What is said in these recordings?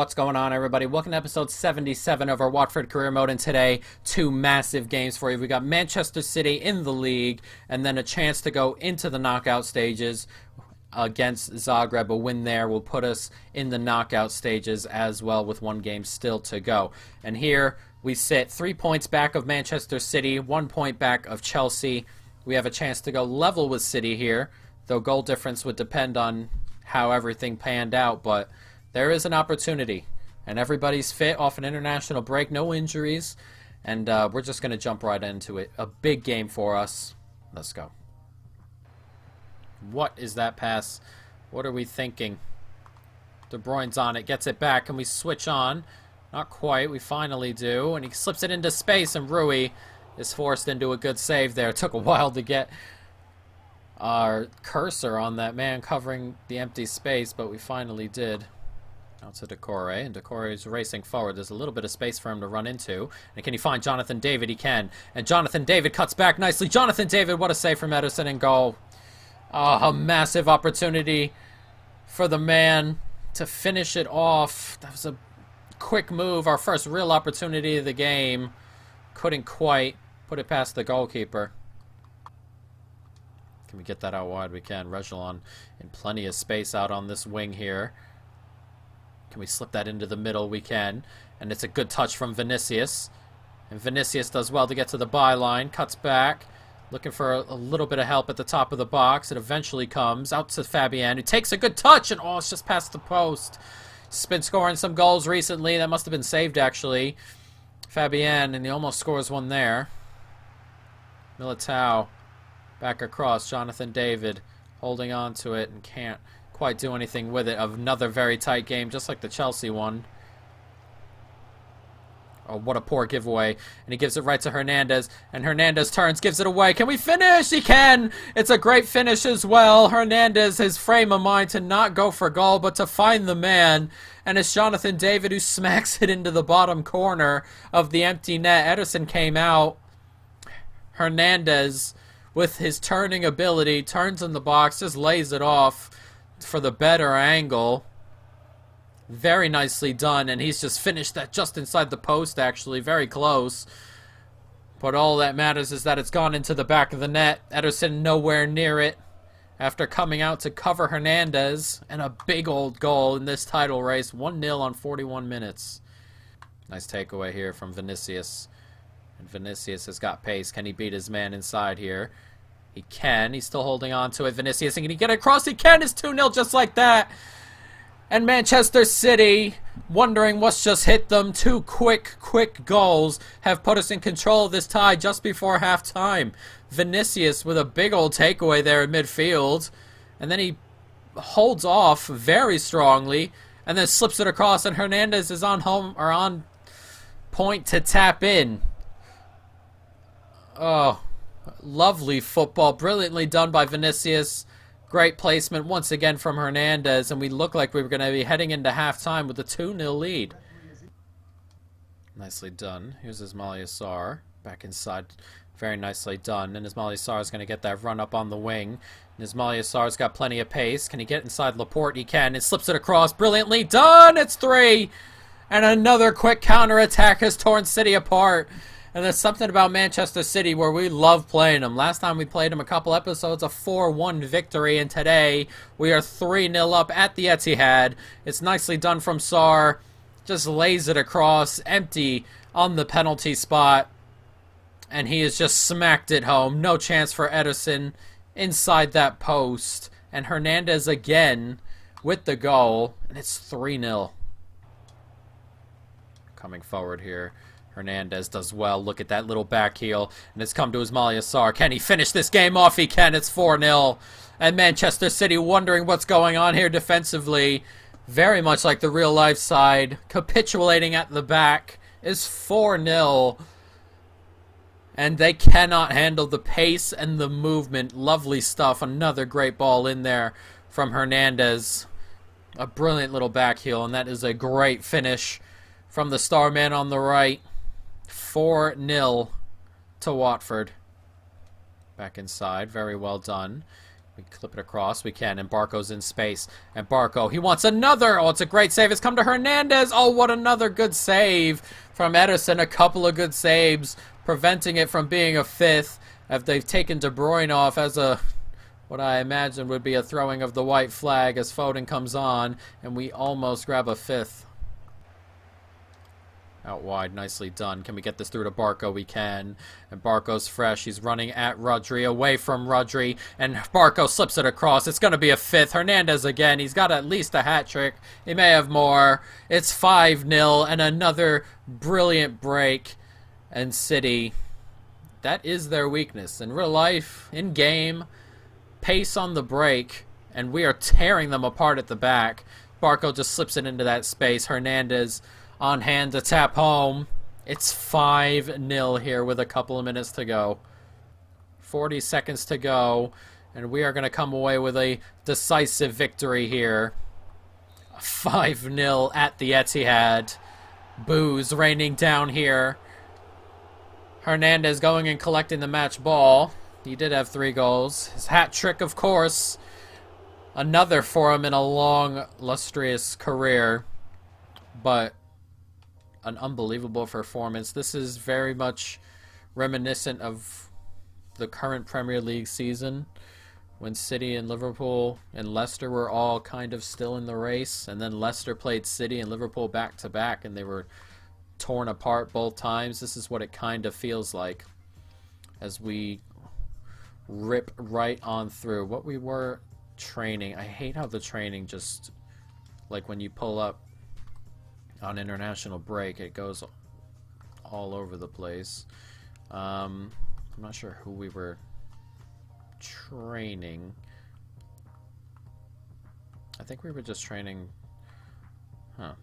What's going on, everybody? Welcome to episode 77 of our Watford career mode, and today, two massive games for you. We got Manchester City in the league, and then a chance to go into the knockout stages against Zagreb. A win there will put us in the knockout stages as well, with one game still to go. And here we sit 3 points back of Manchester City, 1 point back of Chelsea. We have a chance to go level with City here, though goal difference would depend on how everything panned out, but there is an opportunity, and everybody's fit off an international break, no injuries, and we're just going to jump right into it. A big game for us. Let's go. What is that pass? What are we thinking? De Bruyne's on it, gets it back. Can we switch on? Not quite. We finally do, and he slips it into space, and Rui is forced into a good save there. It took a while to get our cursor on that man covering the empty space, but we finally did. Out to Decore, and Decore is racing forward. There's a little bit of space for him to run into. And can he find Jonathan David? He can. And Jonathan David cuts back nicely. Jonathan David, what a save from Ederson, and goal. Oh, a massive opportunity for the man to finish it off. That was a quick move. Our first real opportunity of the game. Couldn't quite put it past the goalkeeper. Can we get that out wide? We can. Reguilon in plenty of space out on this wing here. Can we slip that into the middle? We can. And it's a good touch from Vinicius. And Vinicius does well to get to the byline. Cuts back. Looking for a little bit of help at the top of the box. It eventually comes out to Fabian, who takes a good touch. And oh, it's just past the post. He's been scoring some goals recently. That must have been saved, actually. Fabian, and he almost scores one there. Militao. Back across. Jonathan David holding on to it and can't quite do anything with it. Another very tight game, just like the Chelsea one. Oh, what a poor giveaway. And he gives it right to Hernandez. And Hernandez turns, gives it away. Can we finish? He can! It's a great finish as well. Hernandez, his frame of mind to not go for goal, but to find the man. And it's Jonathan David who smacks it into the bottom corner of the empty net. Ederson came out. Hernandez, with his turning ability, turns in the box, just lays it off for the better angle. Very nicely done, and he's just finished that just inside the post, actually. Very close. But all that matters is that it's gone into the back of the net. Ederson nowhere near it after coming out to cover Hernandez. And a big old goal in this title race. 1-0 on 41 minutes. Nice takeaway here from Vinicius. And Vinicius has got pace. Can he beat his man inside here? He can. He's still holding on to it. Vinicius, can he get across? He can. It's 2-0 just like that. And Manchester City, wondering what's just hit them. Two quick goals have put us in control of this tie just before halftime. Vinicius with a big old takeaway there in midfield. And then he holds off very strongly and then slips it across, and Hernandez is on point to tap in. Oh, lovely football. Brilliantly done by Vinicius. Great placement once again from Hernandez. And we look like we were going to be heading into halftime with a 2-0 lead. Nicely done. Here's Ismail Sarr. Back inside. Very nicely done. And Ismail Sarr is going to get that run up on the wing. And Ismail Sarr's got plenty of pace. Can he get inside Laporte? He can. It slips it across. Brilliantly done. It's 3. And another quick counter-attack has torn City apart. And there's something about Manchester City where we love playing them. Last time we played them a couple episodes, a 4-1 victory. And today, we are 3-0 up at the Etihad. It's nicely done from Sarr. Just lays it across, empty on the penalty spot. And he has just smacked it home. No chance for Ederson inside that post. And Hernandez again with the goal. And it's 3-0. Coming forward here. Hernandez does well. Look at that little back heel. And it's come to Ismail Sarr. Can he finish this game off? He can. It's 4-0. And Manchester City wondering what's going on here defensively. Very much like the real-life side. Capitulating at the back is 4-0. And they cannot handle the pace and the movement. Lovely stuff. Another great ball in there from Hernandez. A brilliant little back heel. And that is a great finish from the star man on the right. 4-0 to Watford. Back inside. Very well done. We clip it across. We can. And Barco's in space. And Barco, he wants another. Oh, it's a great save. It's come to Hernandez. Oh, what another good save from Ederson. A couple of good saves, preventing it from being a fifth. If they've taken De Bruyne off as a, what I imagine would be a throwing of the white flag as Foden comes on. And we almost grab a fifth. Out wide, nicely done. Can we get this through to Barco? We can. And Barco's fresh. He's running at Rodri, away from Rodri. And Barco slips it across. It's going to be a fifth. Hernandez again. He's got at least a hat trick. He may have more. It's 5-0 and another brilliant break. And City, that is their weakness. In real life, in game, pace on the break. And we are tearing them apart at the back. Barco just slips it into that space. Hernandez on hand to tap home. It's 5-0 here with a couple of minutes to go. 40 seconds to go. And we are going to come away with a decisive victory here. 5-0 at the Etihad. Boos raining down here. Hernandez going and collecting the match ball. He did have 3 goals. His hat trick, of course. Another for him in a long, illustrious career. But an unbelievable performance. This is very much reminiscent of the current Premier League season when City and Liverpool and Leicester were all kind of still in the race, and then Leicester played City and Liverpool back to back and they were torn apart both times. This is what it kind of feels like as we rip right on through what we were training. I hate how the training just, like when you pull up on international break, it goes all over the place. I'm not sure who we were training. I think we were just training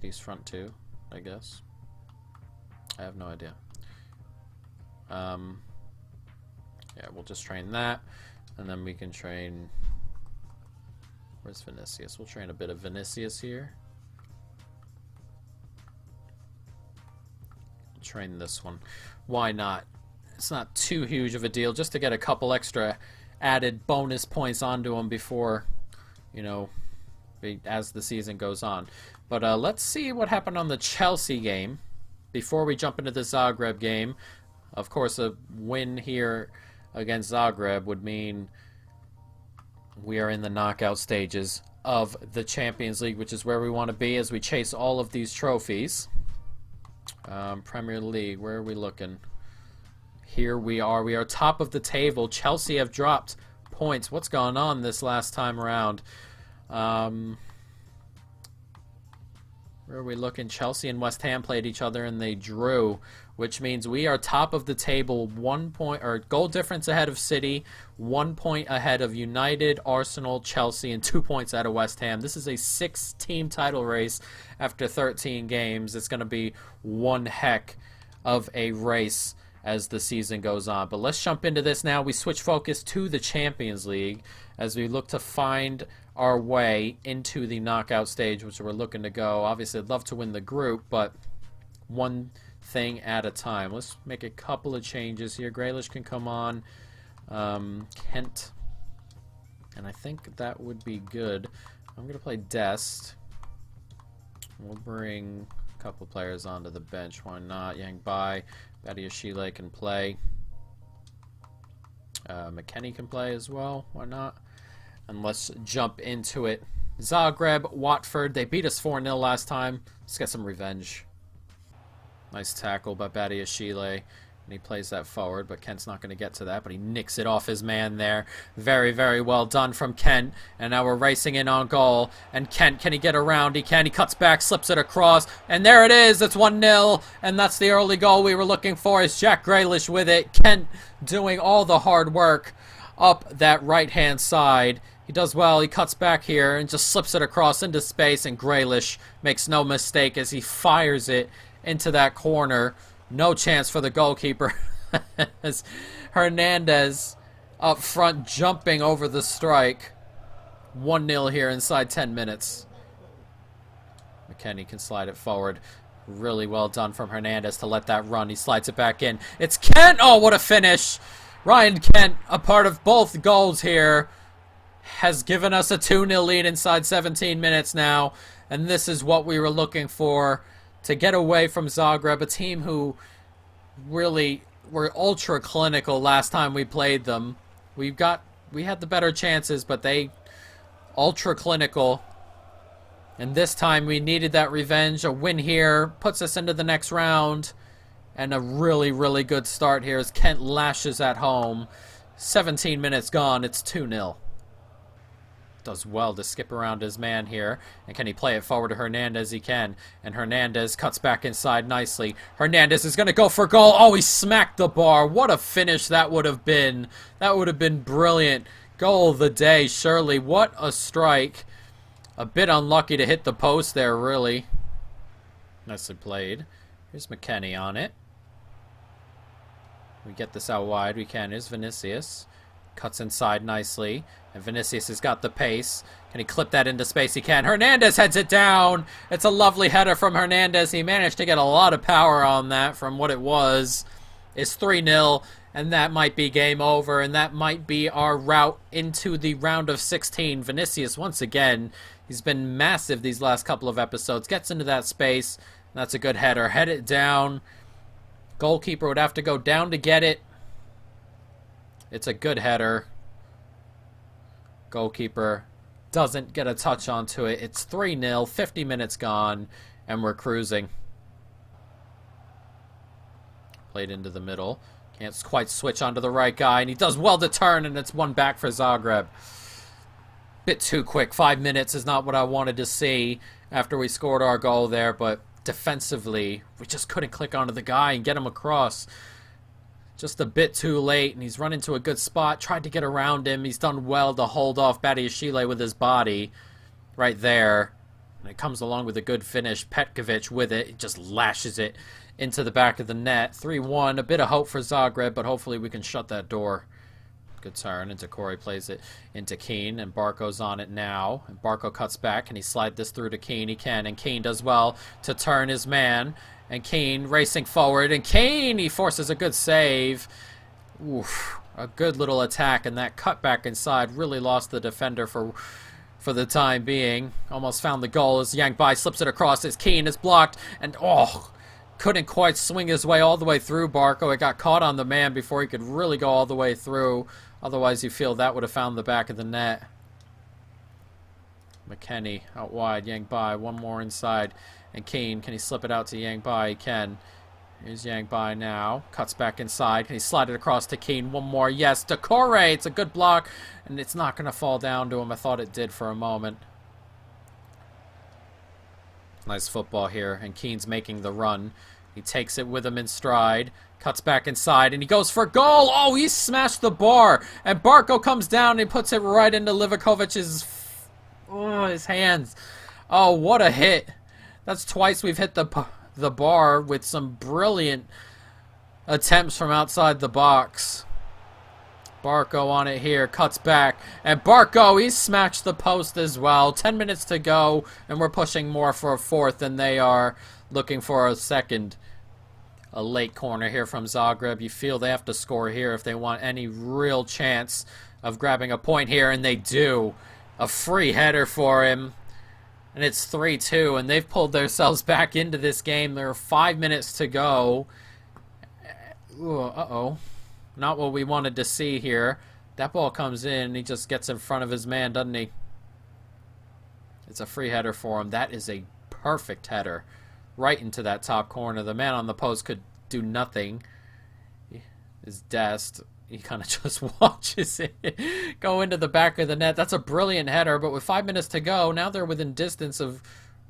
these front two, I guess. I have no idea. Yeah, we'll just train that, and then we can train, where's Vinicius? We'll train a bit of Vinicius here. Train this one. Why not? It's not too huge of a deal, just to get a couple extra added bonus points onto them before, you know, as the season goes on. But let's see what happened on the Chelsea game before we jump into the Zagreb game. Of course, a win here against Zagreb would mean we are in the knockout stages of the Champions League, which is where we want to be as we chase all of these trophies. Premier League, where are we looking? Here we are. We are top of the table. Chelsea have dropped points. What's going on this last time around? Where are we looking? Chelsea and West Ham played each other and they drew, which means we are top of the table, 1 point or goal difference ahead of City, 1 point ahead of United, Arsenal, Chelsea, and 2 points out of West Ham. This is a 6-team title race after 13 games. It's going to be one heck of a race as the season goes on. But let's jump into this now. We switch focus to the Champions League as we look to find our way into the knockout stage, which we're looking to go. Obviously, I'd love to win the group, but one thing at a time. Let's make a couple of changes here. Grealish can come on. Kent. And I think that would be good. I'm going to play Dest. We'll bring a couple players onto the bench. Why not? Yang Bai. Badiashile can play. McKennie can play as well. Why not? And let's jump into it. Zagreb, Watford. They beat us 4-0 last time. Let's get some revenge. Nice tackle by Badiashile. And he plays that forward, but Kent's not going to get to that, but he nicks it off his man there. Very, very well done from Kent. And now we're racing in on goal. And Kent, can he get around? He can. He cuts back, slips it across. And there it is. It's 1-0. And that's the early goal we were looking for. Is Jack Grealish with it. Kent doing all the hard work up that right-hand side. He does well. He cuts back here and just slips it across into space. And Grealish makes no mistake as he fires it into that corner. No chance for the goalkeeper. As Hernandez up front jumping over the strike. 1-0 here inside 10 minutes. McKennie can slide it forward. Really well done from Hernandez to let that run. He slides it back in. It's Kent! Oh, what a finish! Ryan Kent, a part of both goals here. has given us a 2-0 lead inside 17 minutes now. And this is what we were looking for, to get away from Zagreb, a team who really were ultra clinical last time we played them. We had the better chances, but they ultra clinical. And this time we needed that revenge. A win here puts us into the next round. And a really, really good start here as Kent lashes at home. 17 minutes gone. It's 2-0. Does well to skip around his man here. And can he play it forward to Hernandez? He can. And Hernandez cuts back inside nicely. Hernandez is going to go for goal. Oh, he smacked the bar. What a finish that would have been. That would have been brilliant. Goal of the day, surely. What a strike. A bit unlucky to hit the post there, really. Nicely played. Here's McKennie on it. We get this out wide. We can. Here's Vinicius. Cuts inside nicely. And Vinicius has got the pace. Can he clip that into space? He can. Hernandez heads it down. It's a lovely header from Hernandez. He managed to get a lot of power on that from what it was. It's 3-0. And that might be game over. And that might be our route into the round of 16. Vinicius, once again, he's been massive these last couple of episodes. Gets into that space. That's a good header. Head it down. Goalkeeper would have to go down to get it. It's a good header. Goalkeeper doesn't get a touch onto it. It's 3-0, 50 minutes gone, and we're cruising. Played into the middle. Can't quite switch onto the right guy, and he does well to turn, and it's one back for Zagreb. Bit too quick. 5 minutes is not what I wanted to see after we scored our goal there, but defensively, we just couldn't click onto the guy and get him across. Just a bit too late, and he's run into a good spot. Tried to get around him. He's done well to hold off Badiashile with his body right there. And it comes along with a good finish. Petkovic with it. He just lashes it into the back of the net. 3-1. A bit of hope for Zagreb, but hopefully we can shut that door. Good turn, and Corey plays it into Keane, and Barco's on it now. And Barco cuts back, and he slide this through to Keane. He can, and Keane does well to turn his man. And Keane racing forward, and Keane, he forces a good save. Oof, a good little attack, and that cut back inside really lost the defender for the time being. Almost found the goal as Yang Bai slips it across as Keane is blocked, and couldn't quite swing his way all the way through Barco. It got caught on the man before he could really go all the way through. Otherwise, you feel that would have found the back of the net. McKennie out wide. Yang Bai, one more inside. And Keane, can he slip it out to Yang Bai? He can. Here's Yang Bai now. Cuts back inside. Can he slide it across to Keane? One more. Yes, Decore. It's a good block. And it's not going to fall down to him. I thought it did for a moment. Nice football here. And Keane's making the run. He takes it with him in stride. Cuts back inside, and he goes for goal. Oh, he smashed the bar. And Barco comes down, and he puts it right into Livakovic's his hands. Oh, what a hit. That's twice we've hit the bar with some brilliant attempts from outside the box. Barco on it here, cuts back. And Barco, he smashed the post as well. 10 minutes to go, and we're pushing more for a fourth than they are looking for a second. A late corner here from Zagreb. You feel they have to score here if they want any real chance of grabbing a point here, and they do. A free header for him, and it's 3-2, and they've pulled themselves back into this game. There are 5 minutes to go. Ooh, not what we wanted to see here. That ball comes in, and he just gets in front of his man, doesn't he? It's a free header for him. That is a perfect header. Right into that top corner. The man on the post could do nothing. His Dest, he kind of just watches it go into the back of the net. That's a brilliant header, but with 5 minutes to go, now they're within distance of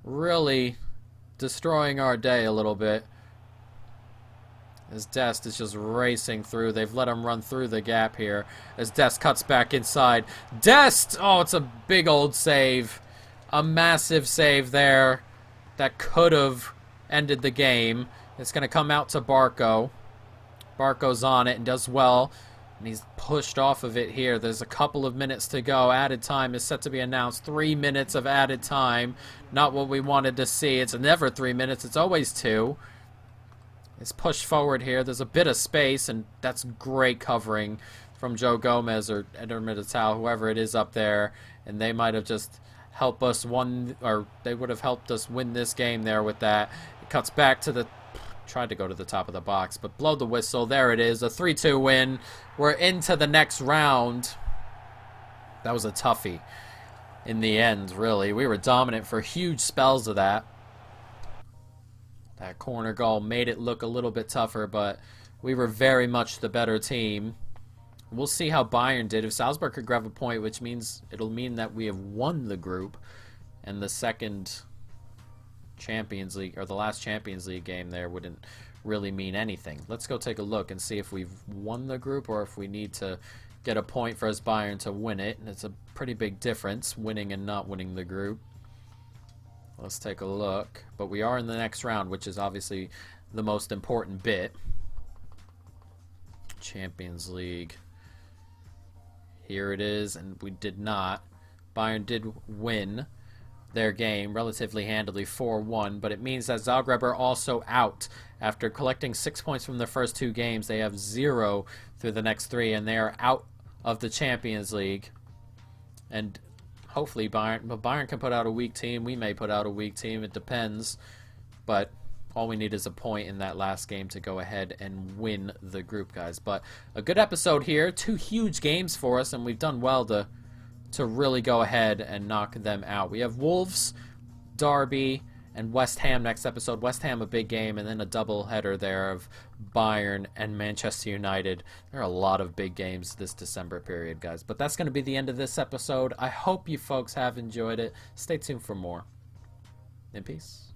really destroying our day a little bit. As Dest is just racing through. They've let him run through the gap here. As Dest cuts back inside. Dest! Oh, it's a big old save. A massive save there. That could have ended the game. It's going to come out to Barco. Barco's on it and does well. And he's pushed off of it here. There's a couple of minutes to go. Added time is set to be announced. 3 minutes of added time. Not what we wanted to see. It's never 3 minutes. It's always 2. It's pushed forward here. There's a bit of space, and that's great covering from Joe Gomez or Eder Militao, whoever it is up there, and they might have just helped us they would have helped us win this game there with that. It cuts back to the, tried to go to the top of the box, but blow the whistle. There it is, a 3-2 win. We're into the next round. That was a toughie in the end, really. We were dominant for huge spells of that. That corner goal made it look a little bit tougher, but we were very much the better team. We'll see how Bayern did. If Salzburg could grab a point, which means it'll mean that we have won the group, and the second Champions League, or the last Champions League game there wouldn't really mean anything. Let's go take a look and see if we've won the group or if we need to get a point for us Bayern to win it. And it's a pretty big difference, winning and not winning the group. Let's take a look. But we are in the next round, which is obviously the most important bit. Champions League. Here it is, and we did not. Bayern did win their game relatively handily, 4-1, but it means that Zagreb are also out. After collecting 6 points from their first 2 games, they have 0 through the next 3, and they are out of the Champions League. And hopefully Bayern can put out a weak team. We may put out a weak team. It depends. But all we need is a point in that last game to go ahead and win the group, guys. But a good episode here. 2 huge games for us, and we've done well to really go ahead and knock them out. We have Wolves, Derby, and West Ham next episode. West Ham, a big game, and then a double header there of Bayern and Manchester United. There are a lot of big games this December period, guys. But that's going to be the end of this episode. I hope you folks have enjoyed it. Stay tuned for more. In peace.